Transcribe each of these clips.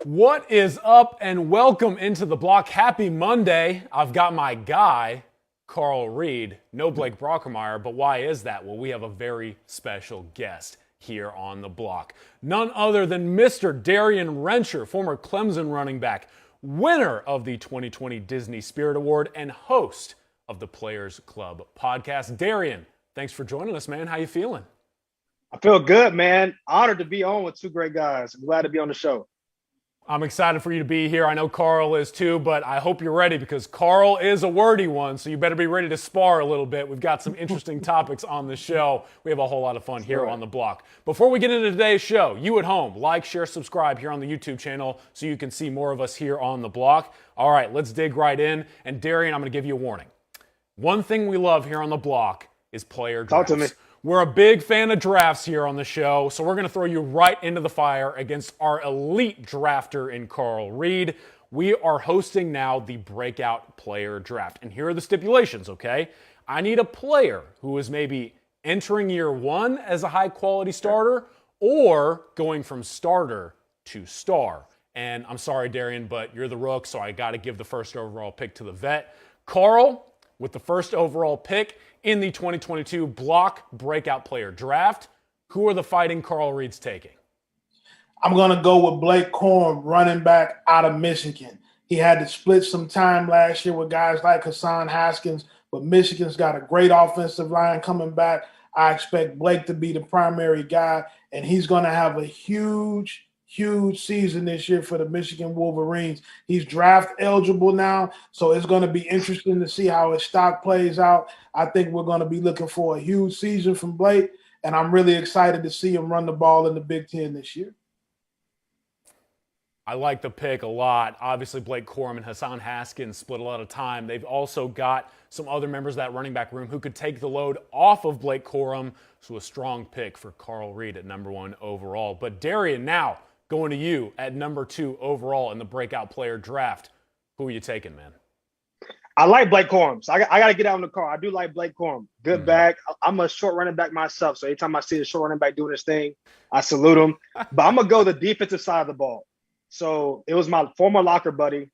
What is up, and welcome into the block. Happy Monday. I've got my guy, Carl Reed. No Blake Brockermeyer, but why is that? Well, we have a very special guest here on the block. None other than Mr. Darien Rencher, former Clemson running back, winner of the 2020 Disney Spirit Award, and host of the Players Club podcast. Darien, thanks for joining us, man. How you feeling? I feel good, man. Honored to be on with two great guys. I'm glad to be on the show. I'm excited for you to be here. I know Carl is too, but I hope you're ready because Carl is a wordy one, so you better be ready to spar a little bit. We've got some interesting topics on the show. We have a whole lot of fun here on the block. Before we get into today's show, you at home, like, share, subscribe here on the YouTube channel so you can see more of us here on the block. All right, let's dig right in. And Darien, I'm going to give you a warning. One thing we love here on the block is player drafts. Talk to me. We're a big fan of drafts here on the show, so we're going to throw you right into the fire against our elite drafter in Carl Reed. We are hosting now the Breakout Player Draft, and here are the stipulations, okay? I need a player who is maybe entering year one as a high-quality starter or going from starter to star. And I'm sorry, Darien, but you're the rook, so I got to give the first overall pick to the vet. Carl, with the first overall pick in the 2022 Block Breakout Player Draft, who are the Fighting Carl Reeds taking? I'm going to go with Blake Corum, running back out of Michigan. He had to split some time last year with guys like Hassan Haskins, but Michigan's got a great offensive line coming back. I expect Blake to be the primary guy, and he's going to have a huge season this year for the Michigan Wolverines. He's draft eligible now, so it's going to be interesting to see how his stock plays out. I think we're going to be looking for a huge season from Blake, and I'm really excited to see him run the ball in the Big Ten this year. I like the pick a lot. Obviously, Blake Corum and Hassan Haskins split a lot of time. They've also got some other members of that running back room who could take the load off of Blake Corum, so a strong pick for Carl Reed at number 1 overall. But Darien, now going to you at number 2 overall in the Breakout Player Draft. Who are you taking, man? I like Blake Corum, so I got to get out in the car. I do like Blake Corum. Good back. I'm a short running back myself, so anytime I see a short running back doing his thing, I salute him. But I'm going to go the defensive side of the ball. So it was my former locker buddy,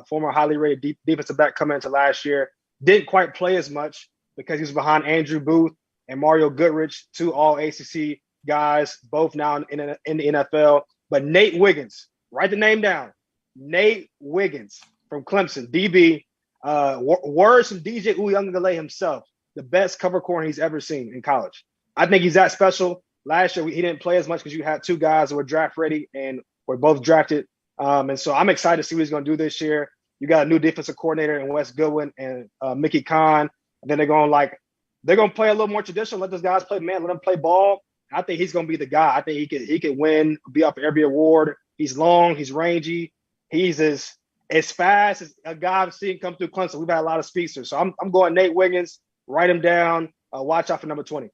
former highly rated defensive back coming into last year. Didn't quite play as much because he was behind Andrew Booth and Mario Goodrich, two all ACC guys, both now in the NFL. But Nate Wiggins, write the name down. Nate Wiggins from Clemson, DB. Words from DJ Uiagalelei himself, the best cover corner he's ever seen in college. I think he's that special. Last year, he didn't play as much because you had two guys that were draft ready and were both drafted. And so I'm excited to see what he's going to do this year. You got a new defensive coordinator in Wes Goodwin and Mickey Kahn. And then they're going to play a little more traditional. Let those guys play man. Let them play ball. I think he's going to be the guy. I think he could win, be up for every award. He's long, he's rangy, he's as fast as a guy I've seen come through Clemson. We've had a lot of speedsters. So I'm going Nate Wiggins. Write him down. Watch out for number 20.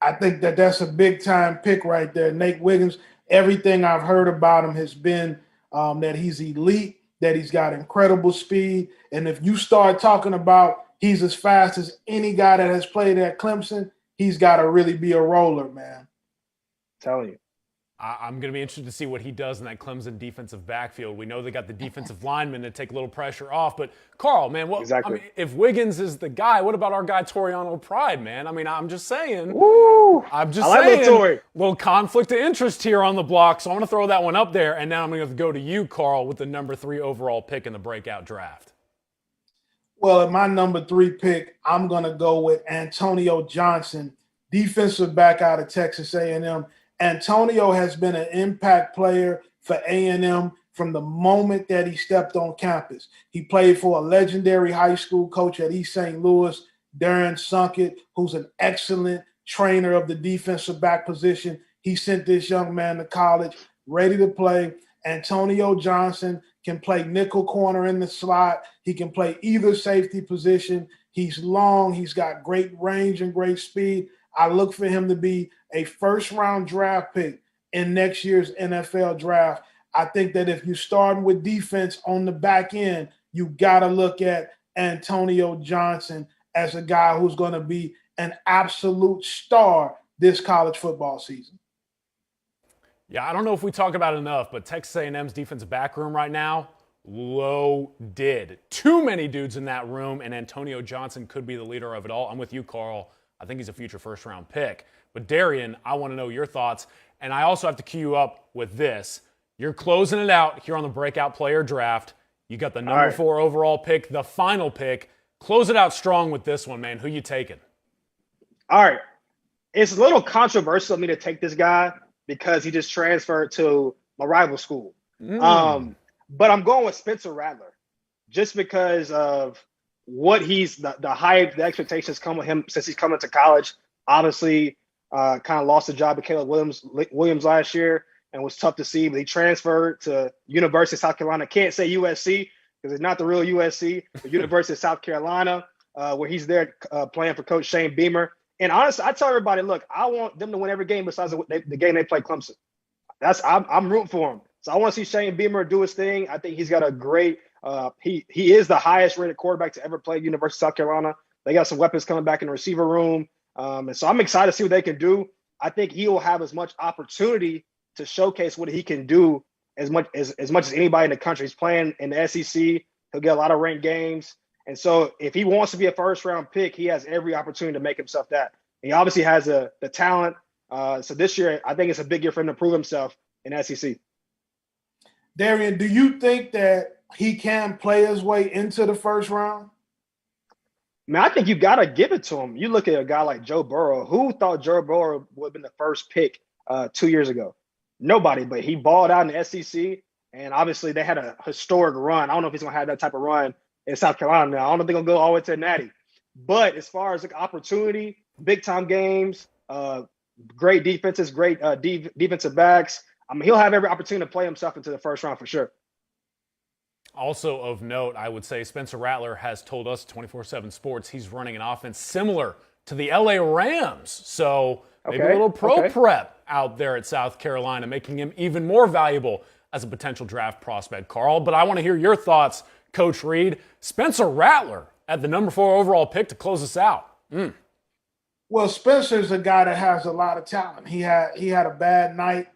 I think that's a big-time pick right there. Nate Wiggins, everything I've heard about him has been that he's elite, that he's got incredible speed. And if you start talking about he's as fast as any guy that has played at Clemson, he's got to really be a roller, man. Telling you. I'm going to be interested to see what he does in that Clemson defensive backfield. We know they got the defensive linemen to take a little pressure off. But, Carl, man, Exactly. I mean, if Wiggins is the guy, what about our guy Toriano Pride, man? I mean, I'm just saying. Woo! I'm just I like saying. Little conflict of interest here on the block. So I'm going to throw that one up there. And now I'm going to go to you, Carl, with the number 3 overall pick in the Breakout Draft. Well, at my number 3 pick, I'm going to go with Antonio Johnson, defensive back out of Texas A&M. Antonio has been an impact player for A&M from the moment that he stepped on campus. He played for a legendary high school coach at East St. Louis, Darren Rencher, who's an excellent trainer of the defensive back position. He sent this young man to college ready to play. Antonio Johnson can play nickel corner in the slot. He can play either safety position. He's long. He's got great range and great speed. I look for him to be a first-round draft pick in next year's NFL draft. I think that if you're starting with defense on the back end, you got to look at Antonio Johnson as a guy who's going to be an absolute star this college football season. Yeah, I don't know if we talk about it enough, but Texas A&M's defensive back room right now, loaded. Too many dudes in that room, and Antonio Johnson could be the leader of it all. I'm with you, Carl. I think he's a future first-round pick. But Darien, I want to know your thoughts, and I also have to cue you up with this. You're closing it out here on the Breakout Player Draft. You got the number 4 overall pick, the final pick. Close it out strong with this one, man. Who you taking? All right. It's a little controversial of me to take this guy because he just transferred to my rival school. But I'm going with Spencer Rattler just because of what he's the hype, the expectations come with him since he's coming to college. Obviously, kind of lost the job to Caleb Williams last year and was tough to see, but he transferred to University of South Carolina. Can't say USC because it's not the real USC, but University of South Carolina, where he's there playing for Coach Shane Beamer. And honestly, I tell everybody, look, I want them to win every game besides the game they play Clemson. I'm rooting for him. So I want to see Shane Beamer do his thing. I think he's got a great he is the highest rated quarterback to ever play at University of South Carolina. They got some weapons coming back in the receiver room. And so I'm excited to see what they can do. I think he will have as much opportunity to showcase what he can do as much as anybody in the country. He's playing in the SEC. He'll get a lot of ranked games. And so if he wants to be a first-round pick, he has every opportunity to make himself that. He obviously has the talent. So this year, I think it's a big year for him to prove himself in SEC. Darien, do you think that he can play his way into the first round? Man, I think you got to give it to him. You look at a guy like Joe Burrow. Who thought Joe Burrow would have been the first pick 2 years ago? Nobody, but he balled out in the SEC, and obviously they had a historic run. I don't know if he's going to have that type of run in South Carolina now. I don't know if they're going to go all the way to the Natty. But as far as opportunity, big-time games, great defenses, great defensive backs, I mean, he'll have every opportunity to play himself into the first round for sure. Also of note, I would say Spencer Rattler has told us 24/7 Sports he's running an offense similar to the LA Rams. So maybe a little prep out there at South Carolina, making him even more valuable as a potential draft prospect, Carl. But I want to hear your thoughts, Coach Reed. Spencer Rattler at the number 4 overall pick to close us out. Well, Spencer's a guy that has a lot of talent. He had a bad night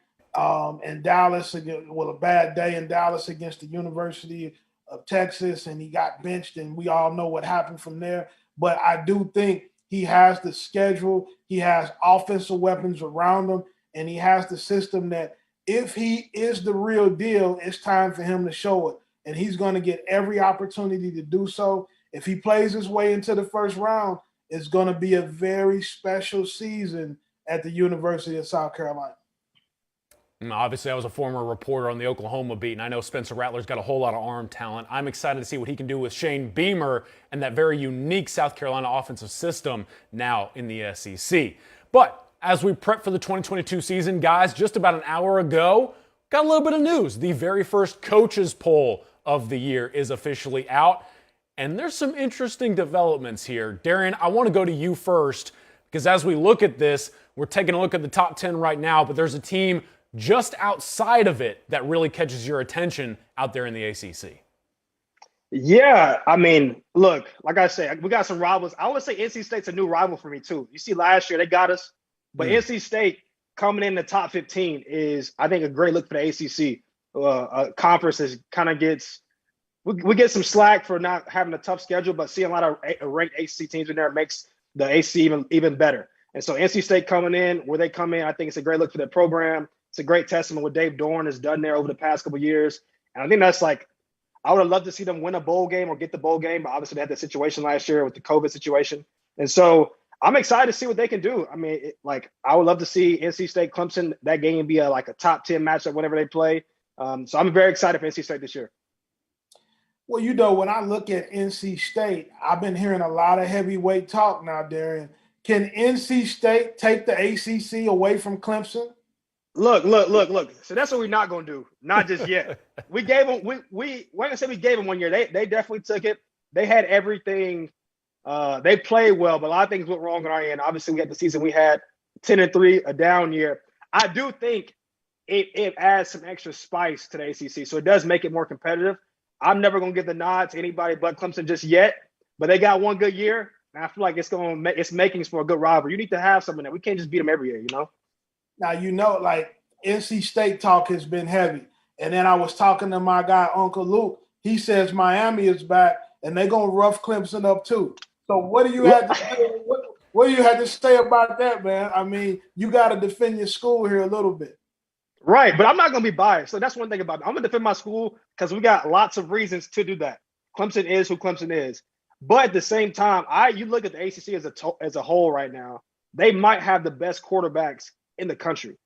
in Dallas, a bad day in Dallas against the University of Texas, and he got benched, and we all know what happened from there. But I do think he has the schedule, he has offensive weapons around him, and he has the system that if he is the real deal, it's time for him to show it. And he's going to get every opportunity to do so. If he plays his way into the first round, it's going to be a very special season at the University of South Carolina. Obviously, I was a former reporter on the Oklahoma beat, and I know Spencer Rattler's got a whole lot of arm talent. I'm excited to see what he can do with Shane Beamer and that very unique South Carolina offensive system now in the SEC. But as we prep for the 2022 season, guys, just about an hour ago, got a little bit of news. The very first Coaches Poll of the year is officially out, and there's some interesting developments here. Darien, I want to go to you first, because as we look at this, we're taking a look at the top 10 right now, but there's a team just outside of it that really catches your attention out there in the ACC? Yeah, I mean, look, like I said, we got some rivals. I would say NC State's a new rival for me too. You see, last year they got us, but NC State coming in the top 15 is, I think, a great look for the ACC. Conference is kind of we get some slack for not having a tough schedule, but seeing a lot of ranked ACC teams in there makes the ACC even better. And so NC State coming in, where they come in, I think it's a great look for their program. It's a great testament what Dave Dorn has done there over the past couple of years. And I think that's I would have loved to see them win a bowl game or get the bowl game, but obviously they had that situation last year with the COVID situation. And so I'm excited to see what they can do. I mean, I would love to see NC State, Clemson, that game be a top 10 matchup whenever they play. So I'm very excited for NC State this year. Well, when I look at NC State, I've been hearing a lot of heavyweight talk now, Darien. Can NC State take the ACC away from Clemson? Look. So that's what we're not going to do. Not just yet. We gave them, we're going to say we gave them 1 year. They definitely took it. They had everything. They played well, but a lot of things went wrong on our end. Obviously, we had the season we had 10-3, a down year. I do think it adds some extra spice to the ACC. So it does make it more competitive. I'm never going to give the nod to anybody but Clemson just yet, but they got one good year. And I feel like it's making for a good rivalry. You need to have something that we can't just beat them every year, Now, NC State talk has been heavy. And then I was talking to my guy, Uncle Luke. He says Miami is back, and they're going to rough Clemson up too. So what do you have to say? What do you have to say about that, man? I mean, you got to defend your school here a little bit. Right, but I'm not going to be biased. So that's one thing about it. I'm going to defend my school because we got lots of reasons to do that. Clemson is who Clemson is. But at the same time, you look at the ACC as a whole right now, they might have the best quarterbacks in the country.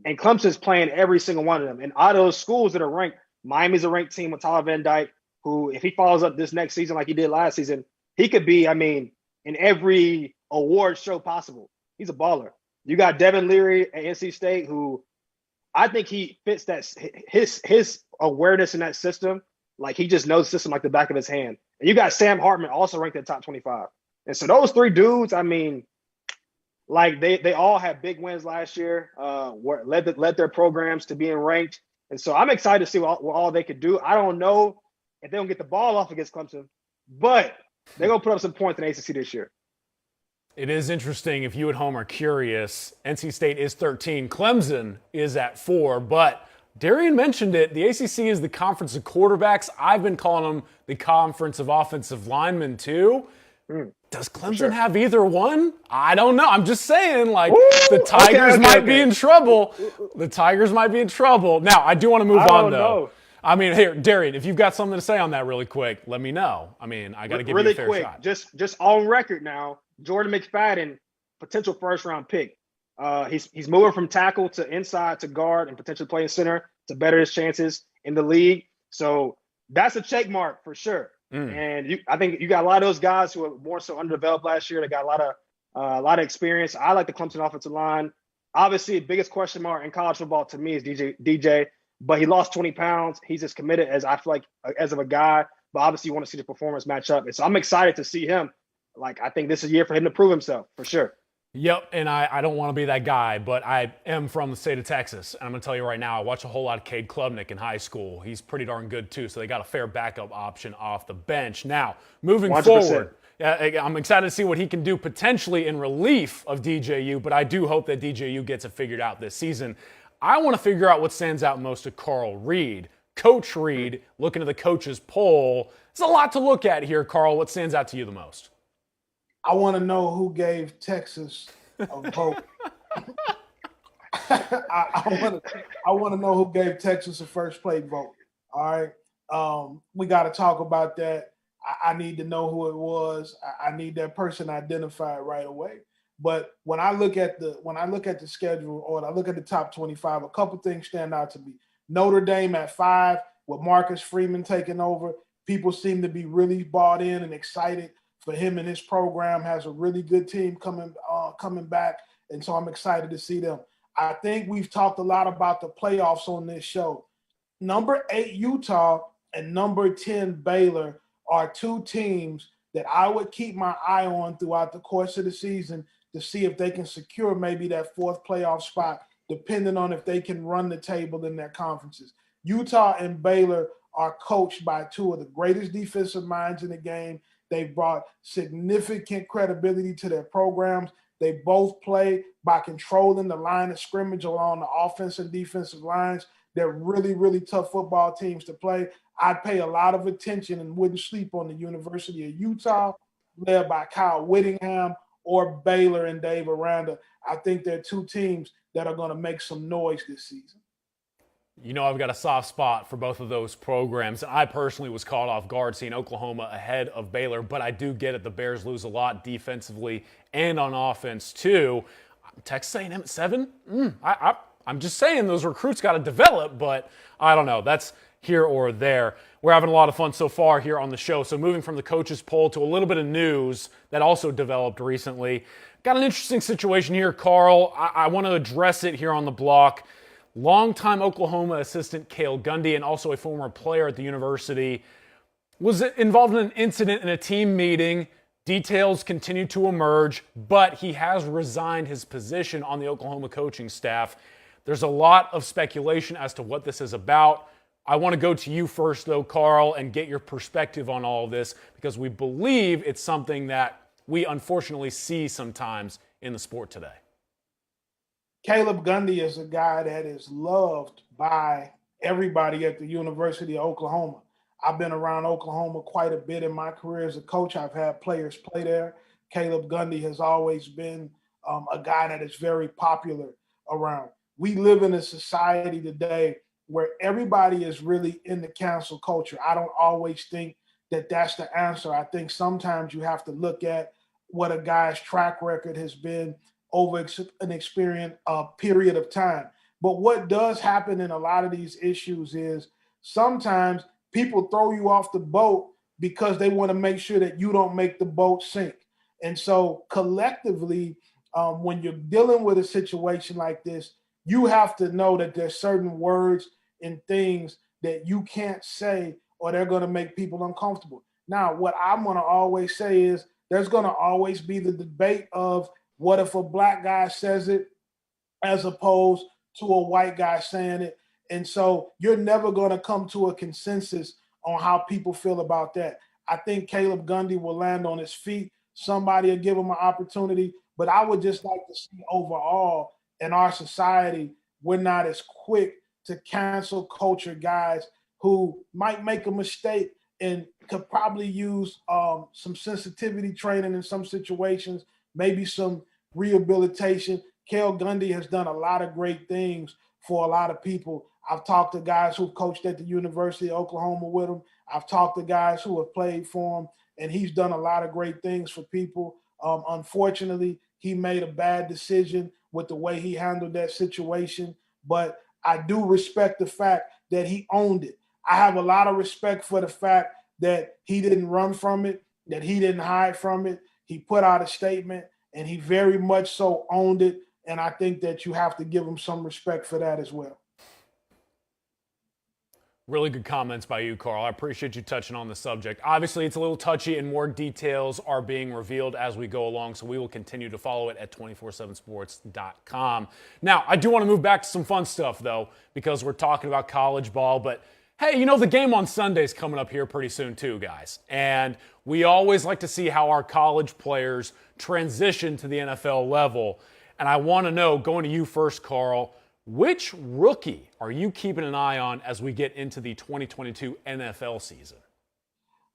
And Clemson's playing every single one of them. And out of those schools that are ranked, Miami's a ranked team with Tyler Van Dyke, who, if he follows up this next season like he did last season, he could be, in every award show possible. He's a baller. You got Devin Leary at NC State, who I think he fits that his awareness in that system. Like, he just knows the system like the back of his hand. And you got Sam Hartman also ranked in the top 25. And so those three dudes, they all had big wins last year, led their programs to being ranked. And so I'm excited to see what all they could do. I don't know if they don't get the ball off against Clemson, but they're going to put up some points in the ACC this year. It is interesting, if you at home are curious, NC State is 13, Clemson is at 4, but Darien mentioned it, the ACC is the conference of quarterbacks. I've been calling them the conference of offensive linemen too. Does Clemson have either one? I don't know. I'm just saying, the Tigers might be in trouble. The Tigers might be in trouble. Now, I do want to move on, though. Here, Darien, if you've got something to say on that really quick, let me know. I got to give you a fair shot. Just on record now, Jordan McFadden, potential first-round pick. He's moving from tackle to inside to guard and potentially playing center to better his chances in the league. So that's a check mark for sure. And I think you got a lot of those guys who were more so underdeveloped last year. They got a lot of experience. I like the Clemson offensive line. Obviously, the biggest question mark in college football to me is DJ, but he lost 20 pounds. He's as committed as I feel like as of a guy. But obviously, you want to see the performance match up. And so I'm excited to see him. I think this is a year for him to prove himself for sure. Yep, and I don't want to be that guy, but I am from the state of Texas. And I'm going to tell you right now, I watched a whole lot of Cade Klubnik in high school. He's pretty darn good, too, so they got a fair backup option off the bench. Now, moving 100%. Forward, I'm excited to see what he can do potentially in relief of DJU, but I do hope that DJU gets it figured out this season. I want to figure out what stands out most to Carl Reed. Coach Reed, looking at the coaches poll. There's a lot to look at here, Carl. What stands out to you the most? I want to know who gave Texas a vote. I want to know who gave Texas a first play vote. All right. We got to talk about that. I need to know who it was. I need that person identified right away. But when I look at the schedule, or I look at the top 25, a couple things stand out to me. Notre Dame at 5 with Marcus Freeman taking over. People seem to be really bought in and excited for him and his program. Has a really good team coming back, and so I'm excited to see them. I think we've talked a lot about the playoffs on this show. Number 8 Utah and number 10 Baylor are two teams that I would keep my eye on throughout the course of the season to see if they can secure maybe that 4th playoff spot, depending on if they can run the table in their conferences. Utah and Baylor are coached by two of the greatest defensive minds in the game. They've brought significant credibility to their programs. They both play by controlling the line of scrimmage along the offensive and defensive lines. They're really, really tough football teams to play. I'd pay a lot of attention and wouldn't sleep on the University of Utah, led by Kyle Whittingham, or Baylor and Dave Aranda. I think they're two teams that are going to make some noise this season. You know, I've got a soft spot for both of those programs. I personally was caught off guard seeing Oklahoma ahead of Baylor, but I do get it. The Bears lose a lot defensively and on offense, too. Texas A&M at 7? I'm just saying those recruits got to develop, but I don't know. That's here or there. We're having a lot of fun so far here on the show. So moving from the coaches poll to a little bit of news that also developed recently. Got an interesting situation here, Carl. I want to address it here on the block. Longtime Oklahoma assistant Cale Gundy, and also a former player at the university, was involved in an incident in a team meeting. Details continue to emerge, but he has resigned his position on the Oklahoma coaching staff. There's a lot of speculation as to what this is about. I want to go to you first, though, Carl, and get your perspective on all of this, because we believe it's something that we unfortunately see sometimes in the sport today. Caleb Gundy is a guy that is loved by everybody at the University of Oklahoma. I've been around Oklahoma quite a bit in my career as a coach. I've had players play there. Caleb Gundy has always been a guy that is very popular around. We live in a society today where everybody is really in the cancel culture. I don't always think that that's the answer. I think sometimes you have to look at what a guy's track record has been over an experience period of time. But what does happen in a lot of these issues is sometimes people throw you off the boat because they want to make sure that you don't make the boat sink. And so collectively, when you're dealing with a situation like this, you have to know that there's certain words and things that you can't say or they're going to make people uncomfortable. Now, what I'm going to always say is there's going to always be the debate of what if a black guy says it as opposed to a white guy saying it. And so you're never going to come to a consensus on how people feel about that. I think Caleb Gundy will land on his feet. Somebody will give him an opportunity. But I would just like to see overall in our society, we're not as quick to cancel culture guys who might make a mistake and could probably use some sensitivity training in some situations, maybe some rehabilitation. Cale Gundy has done a lot of great things for a lot of people. I've talked to guys who've coached at the University of Oklahoma with him. I've talked to guys who have played for him, and he's done a lot of great things for people. Unfortunately, he made a bad decision with the way he handled that situation, but I do respect the fact that he owned it. I have a lot of respect for the fact that he didn't run from it, that he didn't hide from it. He put out a statement, and he very much so owned it, and I think that you have to give him some respect for that as well. Really good comments by you, Carl. I appreciate you touching on the subject. Obviously, it's a little touchy and more details are being revealed as we go along, so we will continue to follow it at 247sports.com. Now, I do want to move back to some fun stuff, though, because we're talking about college ball, but hey, you know, the game on Sunday's coming up here pretty soon too, guys. And we always like to see how our college players transition to the NFL level. And I want to know, going to you first, Carl, which rookie are you keeping an eye on as we get into the 2022 NFL season?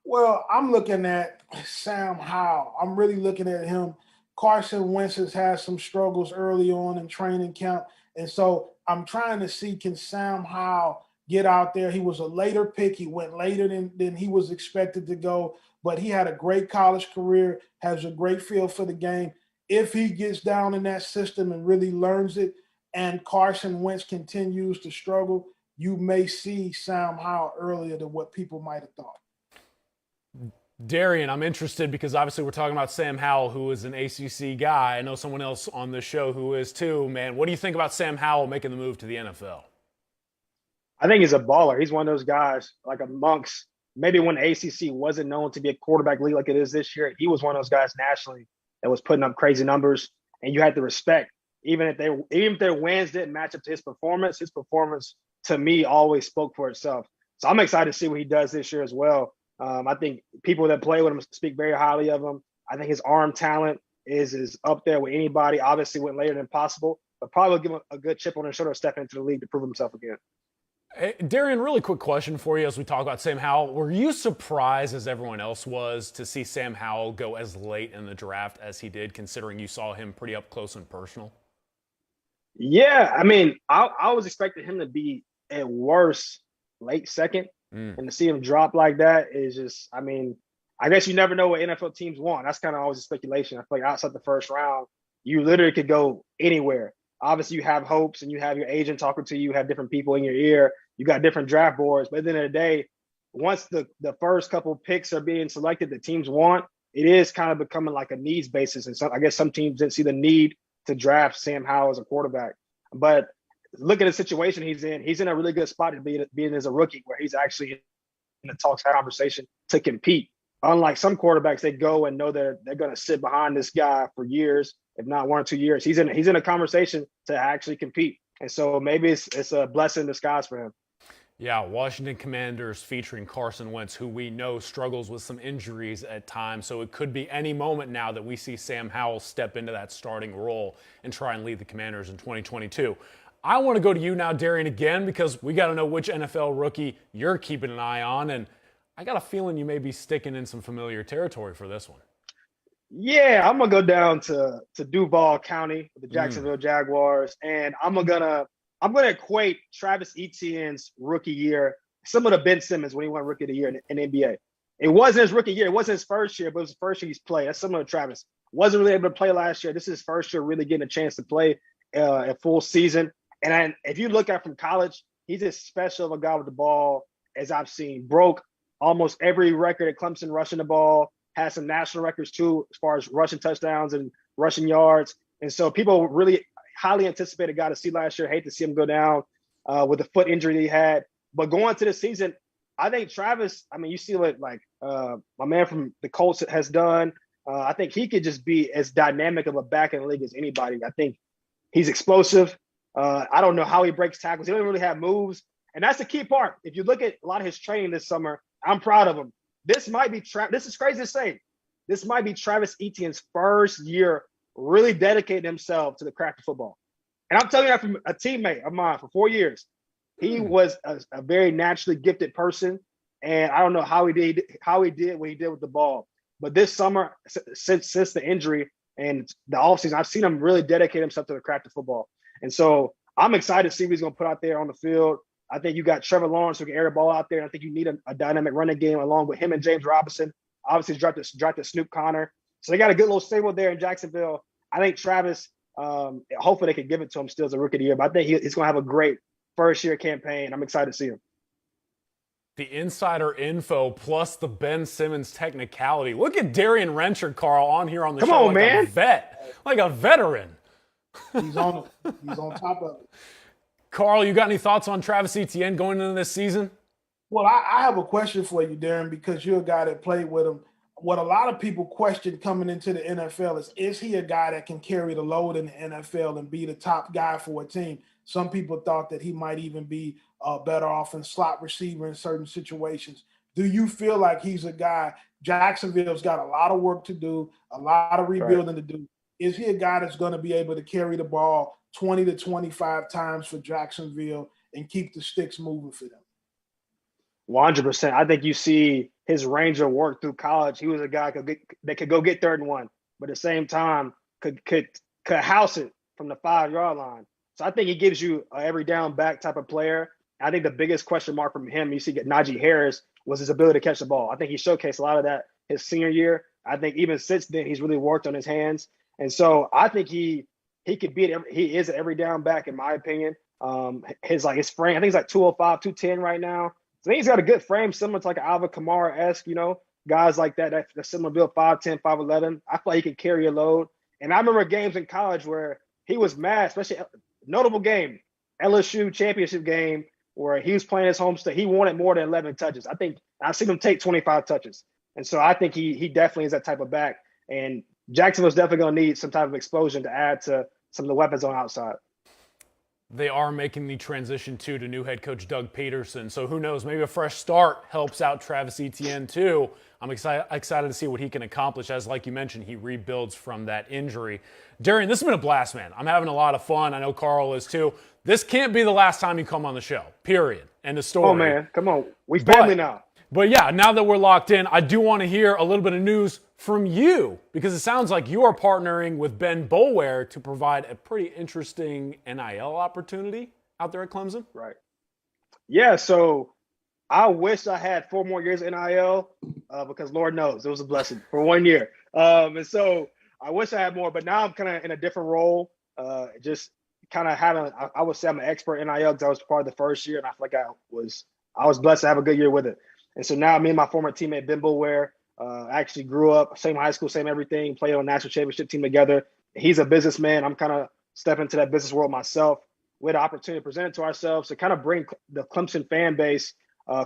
Well, I'm looking at Sam Howell. I'm really looking at him. Carson Wentz has had some struggles early on in training camp. And so I'm trying to see, can Sam Howell get out there? He was a later pick. He went later than he was expected to go. But he had a great college career, has a great feel for the game. If he gets down in that system and really learns it, and Carson Wentz continues to struggle, you may see Sam Howell earlier than what people might have thought. Darien, I'm interested because obviously we're talking about Sam Howell, who is an ACC guy. I know someone else on this show who is too, man. What do you think about Sam Howell making the move to the NFL? I think he's a baller. He's one of those guys, like amongst maybe when the ACC wasn't known to be a quarterback league like it is this year, he was one of those guys nationally that was putting up crazy numbers, and you had to respect. Even if their wins didn't match up to his performance to me always spoke for itself. So I'm excited to see what he does this year as well. I think people that play with him speak very highly of him. I think his arm talent is up there with anybody. Obviously went later than possible, but probably give him a good chip on his shoulder to step into the league to prove himself again. Hey, Darien, really quick question for you as we talk about Sam Howell. Were you surprised, as everyone else was, to see Sam Howell go as late in the draft as he did, considering you saw him pretty up close and personal? Yeah, I mean, I was expecting him to be at worst late second, and to see him drop like that is just, I mean, I guess you never know what NFL teams want. That's kind of always a speculation. I feel like outside the first round, you literally could go anywhere. Obviously, you have hopes and you have your agent talking to you, you have different people in your ear, you got different draft boards. But at the end of the day, once the first couple picks are being selected that teams want, it is kind of becoming like a needs basis. And so I guess some teams didn't see the need to draft Sam Howell as a quarterback. But look at the situation he's in a really good spot to be being as a rookie, where he's actually in the talks conversation to compete. Unlike some quarterbacks, they go and know they're going to sit behind this guy for years, if not 1 or 2 years. He's in a conversation to actually compete. And so maybe it's a blessing in disguise for him. Yeah, Washington Commanders featuring Carson Wentz, who we know struggles with some injuries at times. So it could be any moment now that we see Sam Howell step into that starting role and try and lead the Commanders in 2022. I want to go to you now, Darien, again, because we got to know which NFL rookie you're keeping an eye on. And I got a feeling you may be sticking in some familiar territory for this one. Yeah, I'm gonna go down to Duval County with the Jacksonville Jaguars, and I'm gonna equate Travis Etienne's rookie year similar to Ben Simmons when he won Rookie of the Year in the NBA. It wasn't his rookie year, it wasn't his first year, but it was the first year he's played. That's similar to Travis. Wasn't really able to play last year. This is his first year really getting a chance to play a full season. And if you look at from college, he's as special of a guy with the ball as I've seen. Broke almost every record at Clemson rushing the ball. Has some national records too, as far as rushing touchdowns and rushing yards. And so people really highly anticipated a guy to see last year. Hate to see him go down with the foot injury that he had. But going into the season, I think Travis, I mean, you see what my man from the Colts has done. I think he could just be as dynamic of a back in the league as anybody. I think he's explosive. I don't know how he breaks tackles. He doesn't really have moves. And that's the key part. If you look at a lot of his training this summer, I'm proud of him. This might be this is crazy to say. This might be Travis Etienne's first year really dedicating himself to the craft of football. And I'm telling you that from a teammate of mine for 4 years. He was a very naturally gifted person. And I don't know how he did what he did with the ball. But this summer, since the injury and the offseason, I've seen him really dedicate himself to the craft of football. And so I'm excited to see what he's going to put out there on the field. I think you got Trevor Lawrence who can air the ball out there. I think you need a dynamic running game along with him and James Robinson. Obviously, drafted Snoop Connor. So they got a good little stable there in Jacksonville. I think Travis, hopefully they can give it to him still as a rookie of the year. But I think he's going to have a great first-year campaign. I'm excited to see him. The insider info plus the Ben Simmons technicality. Look at Darien Rencher, Carl, on here on the show. Come on, man. A vet, like a veteran. He's on top of it. Carl, you got any thoughts on Travis Etienne going into this season? Well, I have a question for you, Darren, because you're a guy that played with him. What a lot of people question coming into the NFL is he a guy that can carry the load in the NFL and be the top guy for a team? Some people thought that he might even be better off in slot receiver in certain situations. Do you feel like he's a guy? Jacksonville's got a lot of work to do, a lot of rebuilding to do. Is he a guy that's going to be able to carry the ball 20 to 25 times for Jacksonville and keep the sticks moving for them? 100%. I think you see his range of work through college. He was a guy that could go get 3rd and 1, but at the same time could house it from the 5-yard line. So I think he gives you an every down back type of player. I think the biggest question mark from him, you see Najee Harris, was his ability to catch the ball. I think he showcased a lot of that his senior year. I think even since then, he's really worked on his hands. And so I think he could be he is an every down back, in my opinion. His frame, I think he's like 205, 210 right now. So I think he's got a good frame, similar to like an Alvin Kamara-esque, guys like that similar build, 5'10", 5'11". I feel like he can carry a load. And I remember games in college where he was mad, especially notable game, LSU championship game, where he was playing his home state. He wanted more than 11 touches. I think I've seen him take 25 touches. And so I think he definitely is that type of back. And Jacksonville's definitely going to need some type of explosion to add to some of the weapons on the outside. They are making the transition to new head coach Doug Peterson. So who knows, maybe a fresh start helps out Travis Etienne too. I'm excited to see what he can accomplish as, like you mentioned, he rebuilds from that injury. Darien, this has been a blast, man. I'm having a lot of fun. I know Carl is too. This can't be the last time you come on the show, period. End of story. Oh, man. Come on. We family now. But yeah, now that we're locked in, I do want to hear a little bit of news from you, because it sounds like you are partnering with Ben Boulware to provide a pretty interesting NIL opportunity out there at Clemson. Right. Yeah, so I wish I had 4 more years NIL because Lord knows it was a blessing for 1 year. And so I wish I had more, but now I'm kind of in a different role. Just kind of having, I would say I'm an expert in NIL because I was part of the first year, and I feel like I was blessed to have a good year with it. And so now me and my former teammate Ben Boulware actually grew up, same high school, same everything, played on a national championship team together. He's a businessman. I'm kind of stepping into that business world myself. We had an opportunity to present it to ourselves to kind of bring the Clemson fan base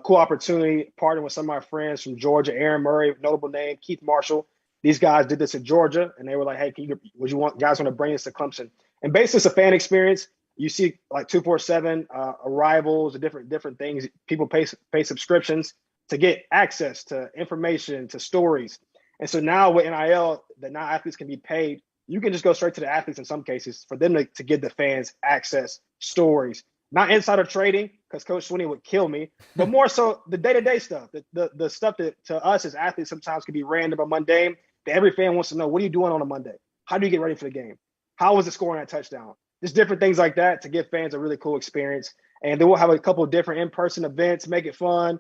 cool opportunity, partnering with some of our friends from Georgia, Aaron Murray, notable name, Keith Marshall. These guys did this in Georgia, and they were like, hey, guys want to bring this to Clemson? And basically, it's a fan experience. you see like 247 arrivals and different things. People pay subscriptions to get access to information, to stories. And so now with NIL, that now athletes can be paid. You can just go straight to the athletes in some cases for them to give the fans access, stories, not insider trading, because Coach Swinney would kill me, but more so the day-to-day stuff, the stuff that to us as athletes sometimes can be random or mundane, that every fan wants to know. What are you doing on a Monday? How do you get ready for the game? How was it scoring that touchdown? Just different things like that to give fans a really cool experience. And then we'll have a couple of different in-person events, make it fun,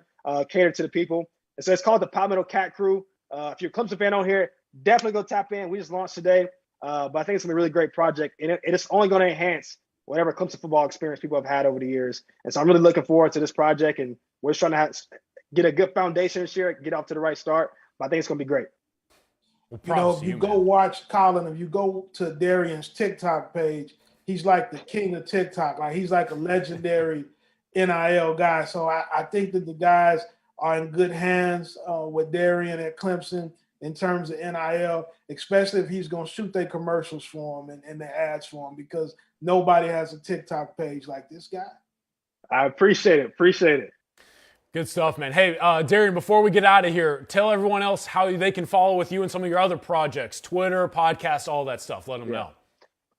cater to the people. And so it's called the Palmetto Cat Crew. If you're a Clemson fan on here, definitely go tap in. We just launched today, but I think it's gonna be a really great project, and it's only gonna enhance whatever Clemson football experience people have had over the years. And so I'm really looking forward to this project, and we're just trying to get a good foundation this year, get off to the right start. But I think it's gonna be great. Well, if you go watch Colin, if you go to Darien's TikTok page, he's like the king of TikTok. Like he's like a legendary NIL guy. So I think that the guys are in good hands with Darien at Clemson in terms of NIL, especially if he's going to shoot their commercials for him and the ads for him, because nobody has a TikTok page like this guy. I appreciate it. Good stuff, man. Hey, Darien, before we get out of here, tell everyone else how they can follow with you and some of your other projects, Twitter, podcasts, all that stuff. Let them know.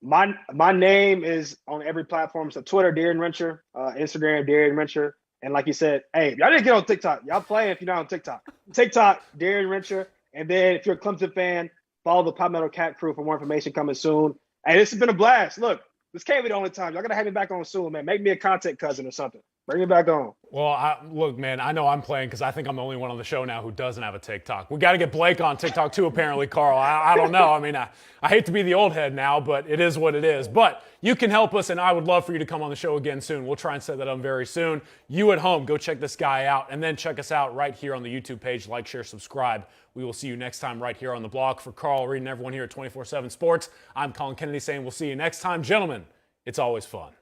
My name is on every platform. So Twitter, Darien Rencher, Instagram, Darien Rencher. And like you said, hey, y'all didn't get on TikTok. Y'all play if you're not on TikTok. TikTok, Darien Rencher. And then if you're a Clemson fan, follow the Palmetto Cat Crew for more information coming soon. Hey, this has been a blast. Look, this can't be the only time. Y'all got to have me back on soon, man. Make me a content cousin or something. Bring me back on. Well, look, man, I know I'm playing because I think I'm the only one on the show now who doesn't have a TikTok. We got to get Blake on TikTok too, apparently, Carl. I don't know. I mean, I hate to be the old head now, but it is what it is. But you can help us, and I would love for you to come on the show again soon. We'll try and set that up very soon. You at home, go check this guy out, and then check us out right here on the YouTube page. Like, share, subscribe. We will see you next time right here on the blog. For Carl Reed and everyone here at 24/7 Sports, I'm Colin Kennedy saying we'll see you next time. Gentlemen, it's always fun.